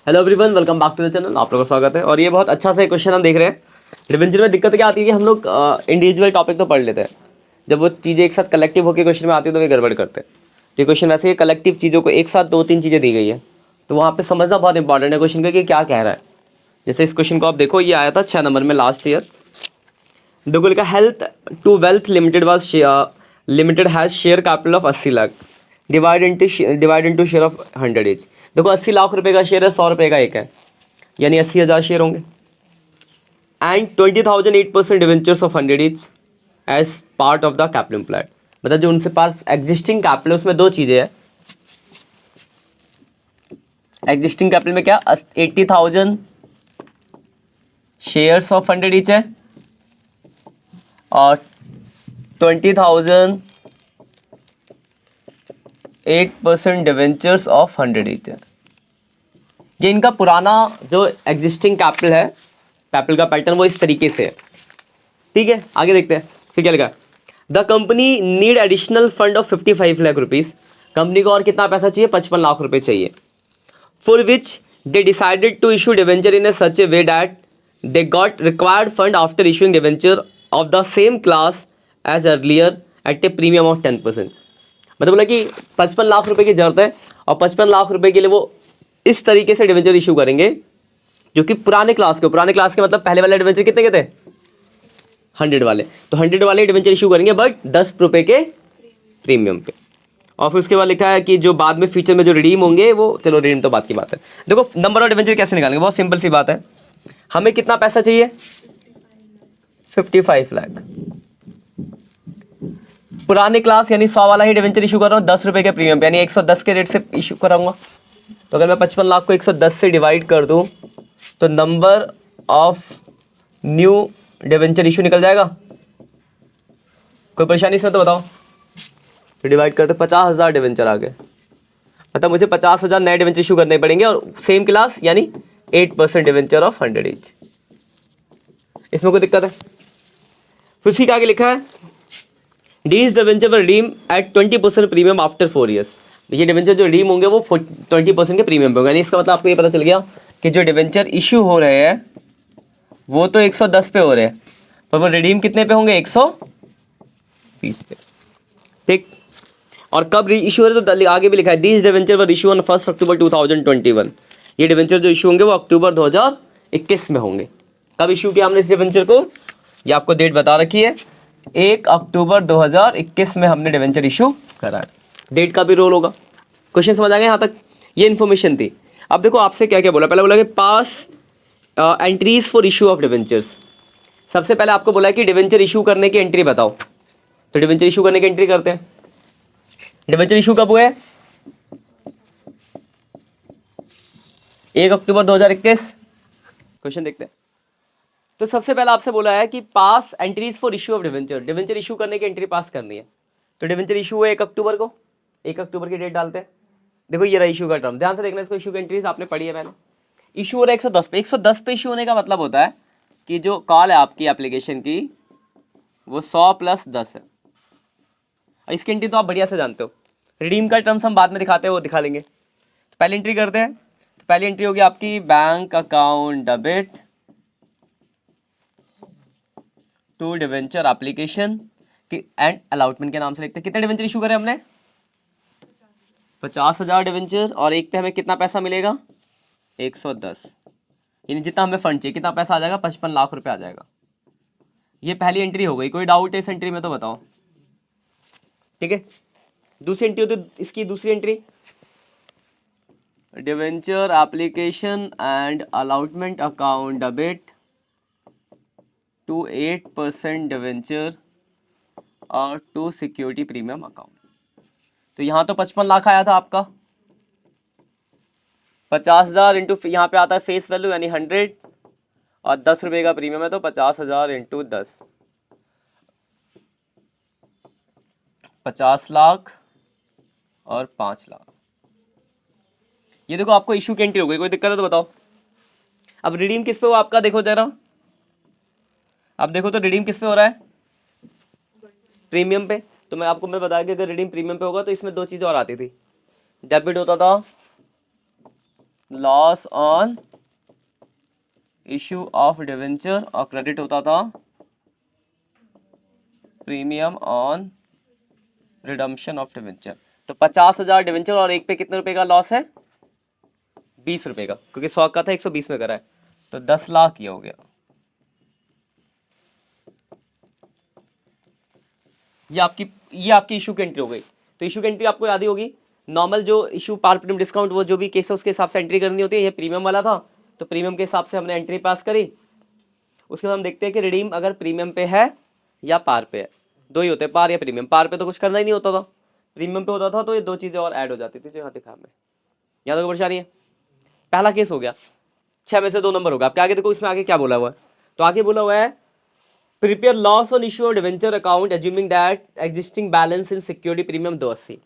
Hello everyone, welcome back to the channel. आप लोगों का स्वागत है। और ये बहुत अच्छा सा क्वेश्चन हम देख रहे हैं। डिवेंचर में दिक्कत क्या आती है कि हम लोग इंडिविजुअल टॉपिक तो पढ़ लेते हैं, जब वो चीज़ें एक साथ कलेक्टिव होकर क्वेश्चन में आती है तो वे गड़बड़ करते हैं। ये क्वेश्चन वैसे ही कलेक्टिव चीज़ों को एक साथ दो तीन चीज़ें दी गई है, तो वहाँ पे समझना बहुत इंपॉर्टेंट है क्वेश्चन का कि क्या कह रहा है। जैसे इस क्वेश्चन को आप देखो, ये आया था 6 नंबर में लास्ट ईयर। देखो लिखा, health to wealth limited was limited has share capital of 80 lakh divide into share of 100 each. देखो 80 लाख रुपए का शेयर है, 100 रुपए का एक है, यानी 80,000 शेयर होंगे। And 20,000 8% debentures of 100 each as part of the capital employed. मतलब जो उनके पास एग्जिस्टिंग कैपिटल है उसमें दो चीजें हैं। एग्जिस्टिंग कैपिटल में क्या, 80,000 शेयर्स ऑफ 100 each है और 20,000 8% डिवेंचर्स ऑफ 100 each है। ये इनका पुराना जो एग्जिस्टिंग कैपिटल है, कैपिटल का पैटर्न वो इस तरीके से है। ठीक है, आगे देखते हैं फिर क्या लिखा। The company need additional fund of 55 lakh rupees. Company को और कितना पैसा चाहिए, 55 लाख रुपए चाहिए। For which they decided to issue debenture in a such a way that they got required fund after issuing debenture of the same class as earlier at a premium of 10%। मतलब बोला कि 55 लाख रुपए की जरूरत है और 55 लाख रुपए के लिए वो इस तरीके से डिवेंचर इशू करेंगे जो कि पुराने क्लास के मतलब पहले वाले डिवेंचर कितने के थे, 100 वाले। तो 100 वाले डिवेंचर इशू करेंगे बट 10 रुपए के प्रीमियम पे। और फिर उसके बाद लिखा है कि जो बाद में फ्यूचर में जो रिडीम होंगे वो, चलो रिडीम तो बात की बात है। देखो नंबर ऑफ डिवेंचर कैसे निकालेंगे, बहुत सिंपल सी बात है। हमें कितना पैसा चाहिए, 55 लाख। पुराने क्लास यानी 100 वाला ही डिवेंचर इशू कर रहा हूँ 10 रुपए के प्रीमियम पे, यानी 110 के रेट से इशू कराऊंगा। तो अगर मैं 55 लाख को 110 से डिवाइड कर दूं तो number of new debenture issue निकल जाएगा। कोई परेशानी इसमें तो बताओ। तो डिवाइड करते 50,000 डिवेंचर आ गए, मतलब मुझे 50,000 नए डिवेंचर इशू करने पड़ेंगे और सेम क्लास यानी 8% डिवेंचर ऑफ 100 each। इसमें कोई दिक्कत है? फिर ठीक आगे लिखा है, these debentures were redeem at 20% premium after 4 years। ये डिवेंचर जो रिडीम होंगे वो 20% के प्रीमियम पे होंगे। यानी इसका मतलब आपको ये पता चल गया कि जो डिवेंचर इशू हो रहे हैं वो तो 110 पे हो रहे हैं, पर वो रिडीम कितने पे होंगे, 120 पे। ठीक, और कब इशू हो रहे तो आगे भी लिखा है, these debenture were issue on 1 अक्टूबर 2021। ये डिवेंचर जो इशू होंगे वो अक्टूबर 2021 में होंगे। कब इशू किया हमने इस डिवेंचर को, ये आपको डेट बता रखी है, 1 अक्टूबर 2021 में हमने डिवेंचर इशू करा है। डेट का भी रोल होगा। क्वेश्चन समझ आ गया यहाँ तक? ये इन्फॉर्मेशन थी। अब देखो आपसे क्या क्या बोला, पहले बोला कि pass entries for issue of debentures. सबसे पहले आपको बोला है कि डिवेंचर इशू करने की एंट्री बताओ, तो डिवेंचर इशू करने की एंट्री करते हैं। डिवेंचर इशू कब हुआ है, 1 अक्टूबर 2021। क्वेश्चन देखते हैं। तो सबसे पहले आपसे बोला है कि pass entries for issue of debenture, debenture issue करने की एंट्री पास करनी है। तो डिवेंचर इशू है 1 अक्टूबर को, 1 अक्टूबर की डेट डालते हैं। देखो ये रहा इशू का टर्म, ध्यान से देखना इसको। इशू की एंट्रीज आपने पढ़ी है मैंने। इशू हो रहा है 110 पे। 110 पे इशू होने का मतलब होता है कि जो कॉल है आपकी एप्लीकेशन की वो 100 + 10 है। इसकी एंट्री तो आप बढ़िया से जानते हो। रिडीम का टर्म्स हम बाद में दिखाते हैं, वो दिखा लेंगे। तो पहली एंट्री करते हैं। तो पहली एंट्री होगी आपकी bank account debit to debenture application की एंड अलॉटमेंट के नाम से लिखते हैं। कितने डिवेंचर इशू करें हमने, 50,000 डिवेंचर, और एक पे हमें कितना पैसा मिलेगा, 110। यानी जितना हमें फंड चाहिए, कितना पैसा आ जाएगा, 55 लाख रुपए आ जाएगा। ये पहली एंट्री हो गई। कोई डाउट है इस एंट्री में तो बताओ। ठीक है, दूसरी एंट्री होती इसकी, दूसरी entry debenture application and allotment account debit to 8% debenture और टू सिक्योरिटी प्रीमियम अकाउंट। तो यहाँ तो 55 लाख आया था आपका, 50,000 इंटू यहाँ पे आता है फेस वैल्यू यानी 100 और 10 रुपए का प्रीमियम है, तो 50,000 इंटू 10, 50 लाख और 5 लाख। ये देखो आपको इशू की एंट्री हो गई। कोई दिक्कत है तो बताओ। अब रिडीम किस पे हुआ आपका, देखो जरा। अब देखो तो रिडीम किस पे हो रहा है, प्रीमियम पे। तो मैं बताया कि अगर रिडीम प्रीमियम पे होगा तो इसमें दो चीज़ और आती थी। डेबिट होता था loss on issue of debenture और क्रेडिट होता था premium on redemption of debenture. तो 50,000 डिवेंचर और एक पे कितने रुपए का लॉस है? 20 रुपए का, क्योंकि 100 का था 120 में करा है, तो 10 लाख ये हो गया। ये आपकी इशू की एंट्री हो गई। तो इशू की एंट्री आपको याद ही होगी, नॉर्मल जो इशू पार प्रीमियम डिस्काउंट वो जो भी केस है उसके हिसाब से एंट्री करनी होती है। ये प्रीमियम वाला था तो प्रीमियम के हिसाब से हमने एंट्री पास करी। उसके बाद हम देखते हैं कि रिडीम अगर प्रीमियम पे है या पार पे है, दो ही होते हैं, पार या प्रीमियम। पार पे तो कुछ करना ही नहीं होता था, प्रीमियम पे होता था तो ये दो चीज़ें और ऐड हो जाती थी जो यहाँ दिखा हमें। यहाँ तक परेशानी है। पहला केस हो गया, 6 में से 2 नंबर होगा। आपके आगे देखो इसमें आगे क्या बोला हुआ है, तो आगे बोला हुआ है prepare loss on issue of debenture account assuming that existing balance in security premium 280।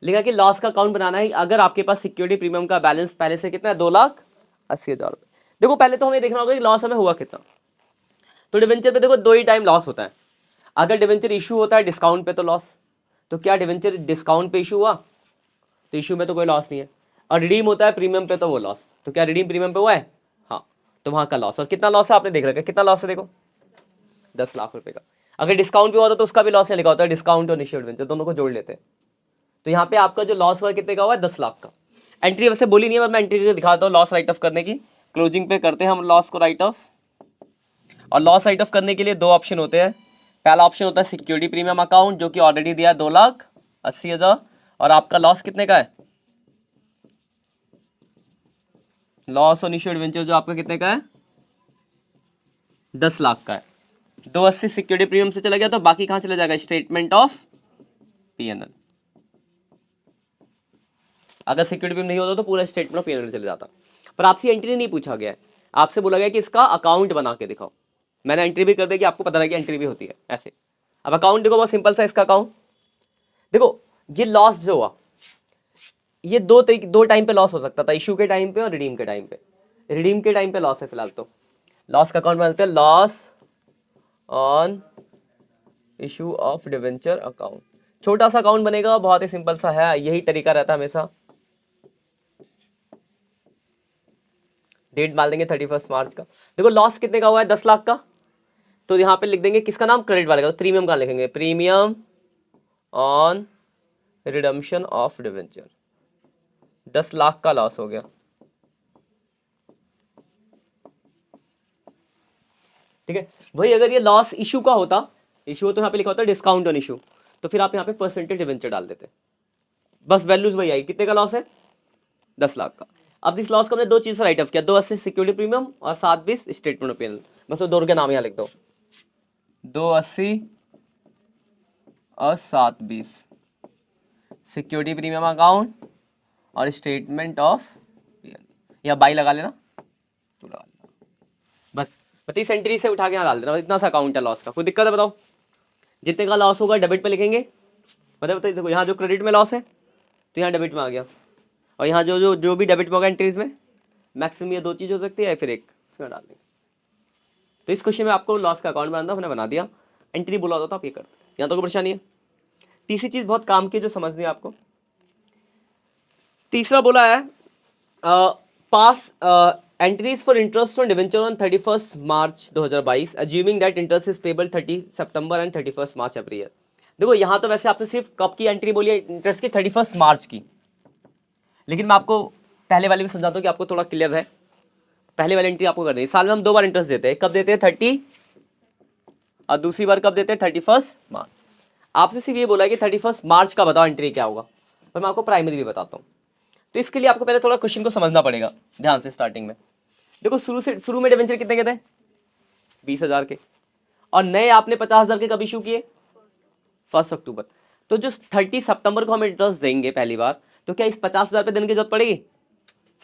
लिखा कि लॉस का अकाउंट बनाना है अगर आपके पास सिक्योरिटी प्रीमियम का बैलेंस पहले से कितना है, 2,80,000 रुपये। देखो पहले तो हमें देखना होगा कि लॉस हमें हुआ कितना। तो डिवेंचर पे देखो 2 ही टाइम लॉस होता है। अगर डिवेंचर इशू होता है डिस्काउंट पे तो लॉस, तो क्या डिवेंचर डिस्काउंट पे इशू हुआ तो इशू में तो कोई लॉस नहीं है। और रिडीम होता है प्रीमियम पे तो वो लॉस, तो क्या रिडीम प्रीमियम पे हुआ है? हाँ, तो वहाँ का लॉस। और कितना लॉस है आपने देख रखा है, कितना लॉस है देखो, 10 लाख रुपए का। अगर डिस्काउंट पे हुआ तो उसका भी लॉस नहीं लिखा होता है, डिस्काउंट और इनिशियल डिवेंचर दोनों को जोड़ लेते हैं। तो यहाँ पे आपका जो लॉस हुआ कितने का हुआ है, 10 लाख का। एंट्री वैसे बोली नहीं है, मैं एंट्री दिखाता हूँ लॉस राइट ऑफ करने की। क्लोजिंग पे करते हैं हम लॉस को राइट ऑफ। और लॉस राइट ऑफ करने के लिए 2 ऑप्शन होते हैं। पहला ऑप्शन होता है सिक्योरिटी प्रीमियम अकाउंट जो कि ऑलरेडी दिया है 2,80,000, और आपका लॉस कितने का है, लॉस ऑन इश्यूड वेंचर जो आपका कितने का है, 10 लाख का है। 280 सिक्योरिटी प्रीमियम से चला गया तो बाकी कहां चला जाएगा, स्टेटमेंट ऑफ पीएनएल। अगर सिक्योरिटी प्रीमियम नहीं होता तो पूरा स्टेटमेंट ऑफ पीएनएल चले जाता। पर आपसे एंट्री नहीं पूछा गया है, आपसे बोला गया कि इसका अकाउंट बना के दिखाओ। मैंने एंट्री भी कर दी कि आपको पता है कि एंट्री भी होती है ऐसे। अब अकाउंट देखो बहुत सिंपल सा इसका अकाउंट। देखो ये लॉस जो हुआ ये दो टाइम पे लॉस हो सकता था, इशू के टाइम पे और रिडीम के टाइम पे। रिडीम के टाइम पे लॉस है फिलहाल, तो लॉस का अकाउंट बनाते हैं loss on issue of debenture account. छोटा सा अकाउंट बनेगा, बहुत ही सिंपल सा है, यही तरीका रहता है हमेशा। डेट डाल देंगे 31 मार्च का। देखो लॉस कितने का हुआ है, 10 लाख का, तो यहाँ पे लिख देंगे किसका नाम, क्रेडिट वाले का। तो प्रीमियम का लिखेंगे, premium on redemption of debenture. 10 lakh का लॉस हो गया। ठीक है, वही अगर ये लॉस इशू का होता, इशू तो यहाँ पे लिखा होता है डिस्काउंट ऑन इशू, तो फिर आप यहाँ पे परसेंटेज डिवेंचर डाल देते। बस वैल्यूज वही आई, कितने का लॉस है, 10 लाख का। अब इस लॉस को हमने 2 चीज से राइट ऑफ किया, 280 सिक्योरिटी प्रीमियम और 720 स्टेटमेंट ऑफ पीएनएल। बस वो दोनों के नाम यहाँ लिख दो, 280 और 720 सिक्योरिटी प्रीमियम अकाउंट और स्टेटमेंट ऑफ पीएनएल। या बाई लगा लेना, तो लगा लेना बस। 32 एंट्री से उठा के यहाँ डाल देना, इतना सा अकाउंट है लॉस का। कोई दिक्कत है बताओ, जितने का लॉस होगा डेबिट पे लिखेंगे। बताइए देखो यहाँ जो क्रेडिट में लॉस है तो यहाँ डेबिट में आ गया, और यहाँ जो भी डेबिट में होगा एंट्रीज में मैक्सिमम ये 2 चीज़ हो सकती है या फिर एक, इसमें डाल देंगे। तो इस क्वेश्चन में आपको लॉस का अकाउंट बनाना, हमने बना दिया। एंट्री बोला होता तो आप ये करते, यहाँ तो कोई परेशानी है। तीसरी चीज़ बहुत काम की जो समझनी है आपको, तीसरा बोला है pass entries for interest on debenture on 31 March 2022 assuming that interest is payable 30 September and 31 March every year. देखो यहाँ तो वैसे आपसे सिर्फ कब की एंट्री बोली है, इंटरेस्ट की 31 मार्च की, लेकिन मैं आपको पहले वाले में समझाता हूँ कि आपको थोड़ा क्लियर है। पहले वाली एंट्री आपको करनी है, साल में हम 2 बार इंटरेस्ट देते हैं। कब देते हैं, 30, और दूसरी बार कब देते हैं, 31 मार्च। आपसे सिर्फ ये बोला है कि 31 मार्च का बताओ एंट्री क्या होगा, पर मैं आपको प्राइमरी भी बताता हूँ। तो इसके लिए आपको पहले थोड़ा क्वेश्चन को समझना पड़ेगा ध्यान से। स्टार्टिंग में देखो शुरू में डिवेंचर कितने के थे, 20,000 के, और नए आपने 50,000 के कब इशू किए, 1 अक्टूबर। तो जो 30 सितंबर को हम इंटरेस्ट देंगे पहली बार, तो क्या इस 50,000 पे देने की जरूरत पड़ेगी,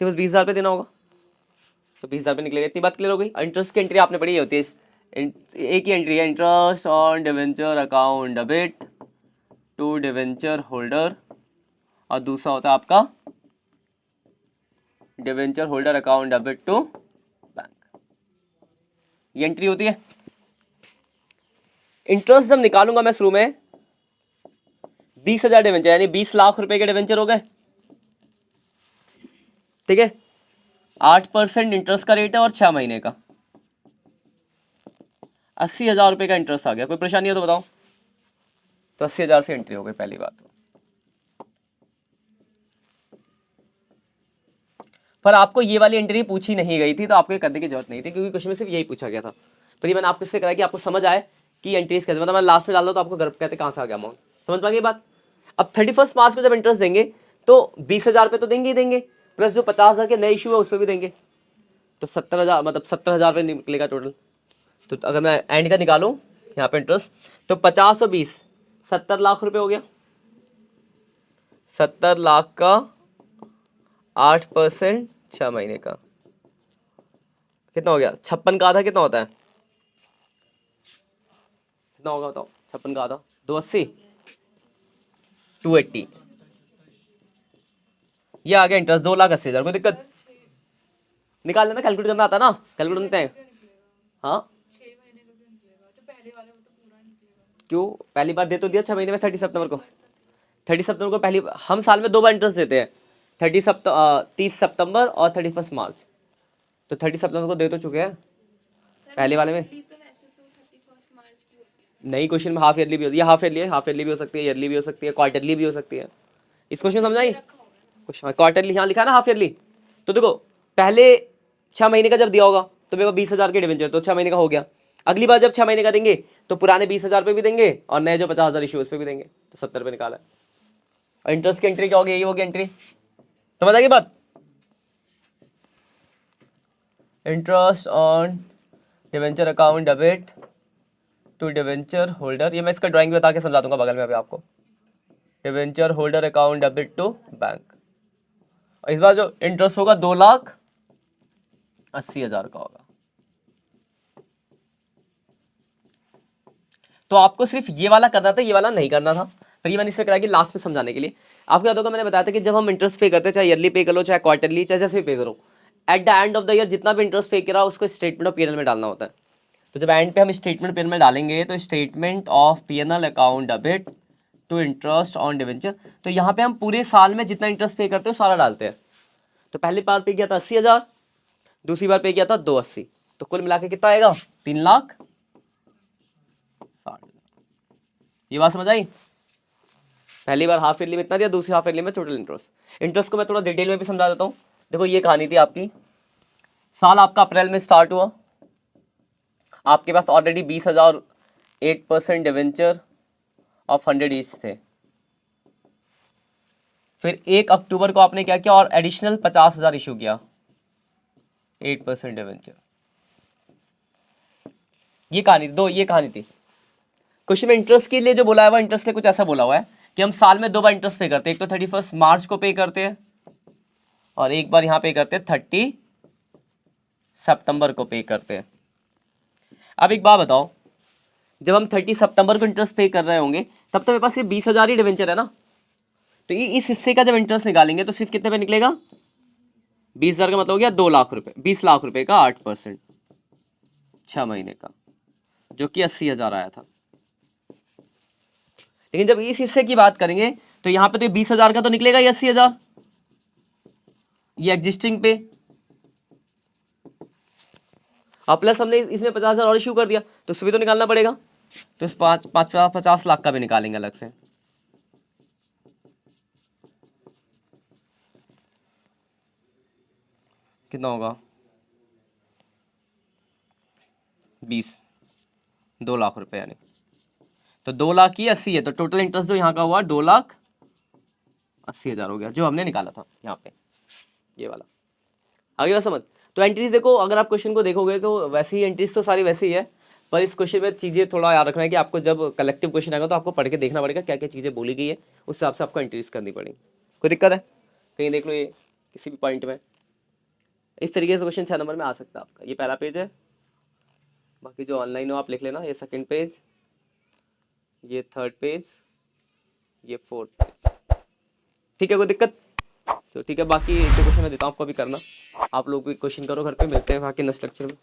सिर्फ 20,000 पे देना होगा, तो 20,000 पे निकलेगा। इतनी बात क्लियर हो गई। इंटरेस्ट की एंट्री आपने पढ़ी होती है, एक ही एंट्री है, interest on debenture account debit to debenture holder, और दूसरा होता है आपका debenture holder account debit to bank. ये एंट्री होती है। इंटरेस्ट जब निकालूंगा मैं शुरू में 20,000 डिवेंचर, यानी 20 लाख रुपए के डिवेंचर हो गए, ठीक है। 8% इंटरेस्ट का रेट है और 6 महीने का 80,000 रुपये का इंटरेस्ट आ गया। कोई परेशानी है तो बताओ। तो 80,000 से एंट्री हो गई पहली बात तो। पर आपको ये वाली एंट्री पूछी नहीं गई थी तो आपको ये करने की जरूरत नहीं थी, क्योंकि क्वेश्चन में सिर्फ यही पूछा गया था। पर ये मैंने आपको इससे कराया कि आपको समझ आए कि एंट्रीज कैसे, मतलब मैं लास्ट में डाल दो तो आपको गर्व कहते कहाँ से आ गया अमाउंट। समझ पा गई बात। अब 31 मार्च को जब इंटरेस्ट देंगे तो 20,000 पे तो देंगे ही देंगे, प्लस जो 50,000 के नए इशू है उस पर भी देंगे, तो 70,000 मतलब 70,000 पे निकलेगा टोटल। तो अगर मैं एंड का निकालूं यहाँ पे इंटरेस्ट, तो 50 और 20 70 लाख रुपए हो गया। 70 लाख का 8% 6 महीने का कितना हो गया? 56 का आधा कितना होता है? कितना होगा बताओ? 56 का आधा 280 280। ये आ गया इंटरेस्ट 2,80,000। कोई दिक्कत? निकाल लेना, कैलकुलेट करना आता ना, कैलकुलेट करते हैं। हाँ क्यों? पहली बार दे तो दिया 6 महीने में 30 सितंबर को। 30 सितंबर को पहली, हम साल में 2 बार इंटरेस्ट देते हैं, 30 सितंबर और 31 मार्च। तो 30 सितंबर को दे तो चुके हैं पहले वाले में। नई क्वेश्चन में हाफ ईयरली भी होती है, हाफ ईयरली है, हाफ ईयरली भी हो सकती है, ईयरली भी हो सकती है, क्वार्टरली भी हो सकती है। इस क्वेश्चन समझ आई? क्वेश्चन क्वार्टरली यहाँ लिखा है ना, हाफ ईयरली। तो देखो पहले 6 महीने का जब दिया होगा तो मेरे को 20,000 के डिवेंचर, तो 6 महीने का हो गया। अगली बार जब 6 महीने का देंगे तो पुराने 20,000 पे भी देंगे और नए जो 50,000 इशू उस पे भी देंगे, तो 70 पे निकाला है। और इंटरेस्ट की एंट्री क्या होगी? यही होगी एंट्री। समझ आ गई बात? Interest on debenture account debit to debenture holder, ये मैं इसका ड्राइंग बता के समझा दूंगा बगल में अभी आपको। Debenture holder account debit to bank, और इस बार जो इंटरेस्ट होगा 2,80,000 का होगा। तो आपको सिर्फ ये वाला करना था, ये वाला नहीं करना था। पर ये मैंने इससे करा कि लास्ट में समझाने के लिए। आपको याद होगा मैंने बताया था कि जब हम इंटरेस्ट पे करते हैं, चाहे ईयरली पे करो चाहे क्वार्टरली चाहे जैसे भी पे करो, at the end of the year जितना भी इंटरेस्ट पे करा उसको स्टेटमेंट ऑफ पीएनएल में डालना होता है। तो जब एंड पे हम स्टेटमेंट पीएनएल में डालेंगे तो statement of PNL account debit to interest on debenture, तो यहाँ पे हम पूरे साल में जितना इंटरेस्ट पे करते हैं सारा डालते हैं। तो पहली बार पे किया था 80,000, दूसरी बार पे किया था 280, तो कुल मिला के कितना आएगा? 3,60,000। ये बात समझ आई? पहली बार हाफ ईयरली में इतना दिया, दूसरी हाफ ईयरली में टोटल इंटरेस्ट को मैं थोड़ा डिटेल में भी समझा देता हूँ। देखो ये कहानी थी आपकी, साल आपका अप्रैल में स्टार्ट हुआ, आपके पास ऑलरेडी 20,000 8% डिवेंचर ऑफ 100 ईच थे। फिर 1 अक्टूबर को आपने क्या किया और एडिशनल 50,000 इशू किया 8% डिवेंचर। ये कहानी थी। क्वेश्चन में इंटरेस्ट के लिए जो बोला हुआ, इंटरेस्ट के कुछ ऐसा बोला हुआ है कि हम साल में 2 बार इंटरेस्ट पे करते हैं, एक तो 31 मार्च को पे करते हैं और एक बार यहाँ पे करते हैं 30 सितंबर को पे करते हैं। अब एक बात बताओ, जब हम 30 सितंबर को इंटरेस्ट पे कर रहे होंगे तब तो मेरे पास सिर्फ 20,000 ही डिवेंचर है ना, तो इस हिस्से का जब इंटरेस्ट निकालेंगे तो सिर्फ कितने पे निकलेगा? 20,000 का मतलब हो गया 2 लाख रुपए, 20 लाख रुपए का 8% 6 महीने का, जो कि 80,000 आया था। लेकिन जब इस हिस्से की बात करेंगे तो यहाँ पे तो 20,000 का तो निकलेगा ये 80,000, ये एग्जिस्टिंग पे, और प्लस हमने इसमें 50,000 और इशू कर दिया तो उससे भी तो निकालना पड़ेगा। तो इस 50 लाख का भी निकालेंगे अलग से। कितना होगा? 20, 2 लाख रुपए यानी, तो 2 लाख की 80 है, तो टोटल इंटरेस्ट जो यहाँ का हुआ 2,80,000 हो गया जो हमने निकाला था यहाँ पे, ये वाला। आगे बात समझ? तो एंट्रीज देखो, अगर आप क्वेश्चन को देखोगे तो वैसी ही एंट्रीज तो सारी वैसी ही है, पर इस क्वेश्चन में चीज़ें थोड़ा याद रखना है कि आपको जब कलेक्टिव क्वेश्चन आएगा तो आपको पढ़ के देखना पड़ेगा क्या क्या चीज़ें बोली गई है, उस हिसाब से आपको एंट्रीज करनी पड़ेगी। कोई दिक्कत है? कहीं देख लो ये किसी भी पॉइंट में इस तरीके से क्वेश्चन 6 नंबर में आ सकता है आपका। ये पहला पेज है, बाकी जो ऑनलाइन हो आप लिख लेना, ये सेकंड पेज, ये थर्ड पेज, ये फोर्थ पेज। ठीक है, कोई दिक्कत? तो ठीक है, बाकी जो क्वेश्चन मैं देता हूँ आपको भी करना, आप लोग भी क्वेश्चन करो घर पे, मिलते हैं बाकी नेक्स्ट लेक्चर में।